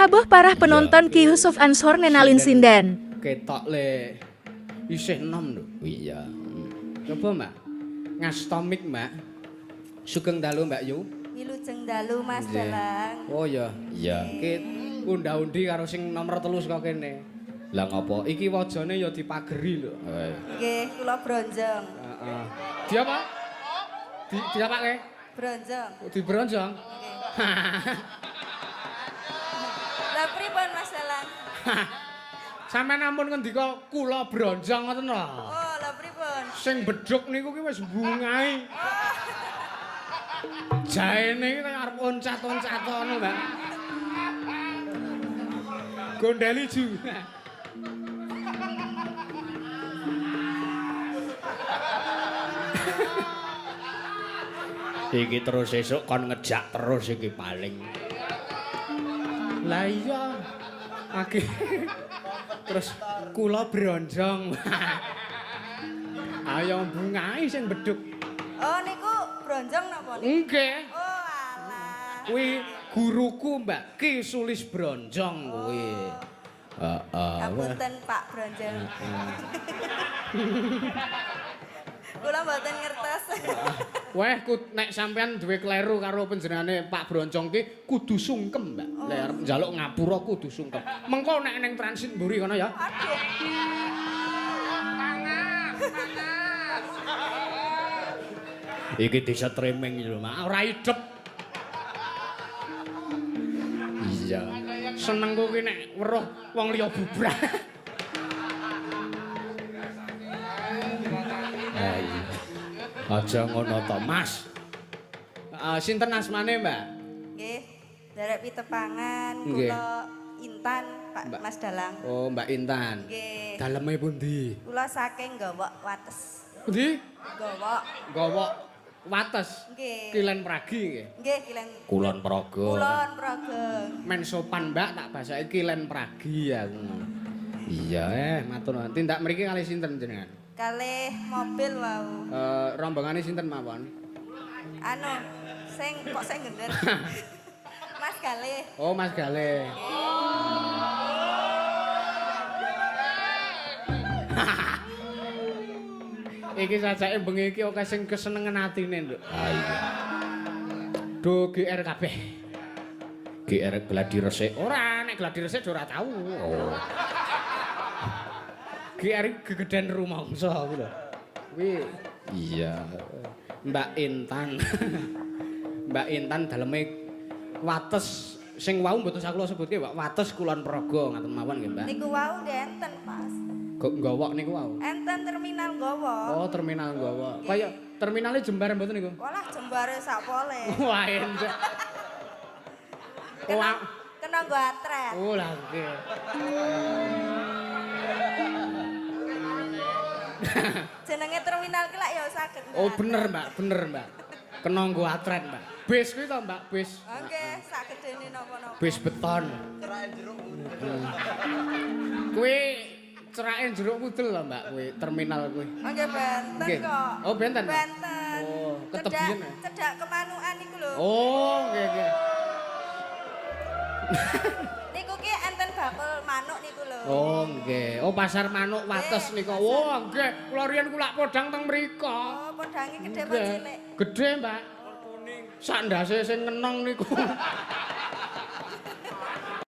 Sabuh parah penonton Ki Yusuf Ansor nenalin sinden. Ketok le isih enom lho. Iya. Coba Mbak. Ngastomik Mbak. Sugeng dalu Mbak Yu. Wilujeng dalu Mas Nggih. Dalang. Oh ya. Iya. Ki unda-undi karo sing nomor 3 saka kene. Lah ngopo? Iki wajane ya dipageri lho. Nggih, kula bronjong. Heeh. Dia apa? Diapake? Bronjong. Di bronjong. Nggih. Lah pripun Mas Dalang? Sampeyan ampun ngendika kula bronjong ngoten lho. Oh, lah pripun? Sing bedhug niku ki wis bungai. Jaene iki kaya arep oncat-oncat ngono, Mbak. Gondeli ju. Iki terus esuk kon ngejak terus iki paling. Lah iya. Aki. Terus kula bronjong. Ayo bungai sing bedhug. Oh, niku bronjong napa niku? Nggih. Oh, alah. Kuwi guruku Mbak Ki Sulis Bronjong kuwi. Heeh. Ngapunten Pak Bronjong. Kula mboten ngertos. Weh, nek sampean duwe kleru karo panjenengane Pak Bronjong ki kudu sungkem, Mbak. Nek arep njaluk ngapura kudu sungkem. Mengko nek ning transit mburi kono ya. Aduh. Iki desa treming lho, Mak. Ora idep. Iya. Senengku ki nek weruh wong liya bubrah. Ah iya. Aja ngono to, Mas. Sinten asmane, Mbak? Nggih, derek pitepangan Nggih. kula Intan Pak Mas Dalang. Oh, Mbak Intan. Nggih. Daleme pundi? Kula saking Gowok Wates. Pundi? Gowok. Gowok Wates. Nggih. Kilen Pragi nggih. Nggih, Kilen. Kulon Praga. Kulon Praga. Men sopan Mbak tak basake Kilen Pragi aku. Iya. Matur nuwun. Tindak mriki kalih sinten jenengan? Kalih mobil wau. Rombongane sinten mawon? Anu, kok sing gender. Mas kalih. Oh, Mas Gale. Iki sajake bengi iki akeh sing kesenengen atine, Nduk. Ah iya. Do GR kabeh. GR gladi resik. Ora, nek gladi resik ora tau. Oh. GR gegeden rumangsa kuwi lho. Kuwi Iya. Mbak Intan. Mbak Intan daleme Wates sing wau mboten sak kula sebutke Mbak Wates Kulon Praga ngaten mawon nggih, Mbak. Niku wau enten, Mas. Gowok niku wau. Enten terminal Gowok. Oh, terminal Gowok. Kaya terminale Jembar mboten niku? Walah jembare sakpole. Wah, entuk. Kena, Wah. kena nggo atret. Oh, lah nggih. Jenenge terminal ki lak ya saged. Oh, bener, Mbak, bener, Mbak. Kena nggo atret, Mbak. Bis kuwi to, Mbak, bis. Oh, nggih, sagedene napa-napa. Bis beton. Kuwi cerake jeruk pudel lho, Mbak, kuwi terminal kuwi. Oh, nggih benten Nggih. kok. Oh, benten, Mbak? Benten. Oh, ketebian ya? Cedak kemanukan niku lho. Oh, nggih, nggih. Niku ki enten bakul manuk niku lho. Oh, nggih. Oh, pasar manuk Wates niku. Oh, nggih. Kula riyen kula podang teng mriko. Oh, podange gedhe apa Nggih. cilik? Gedhe, Mbak. Sak ndase sing ngenong niku.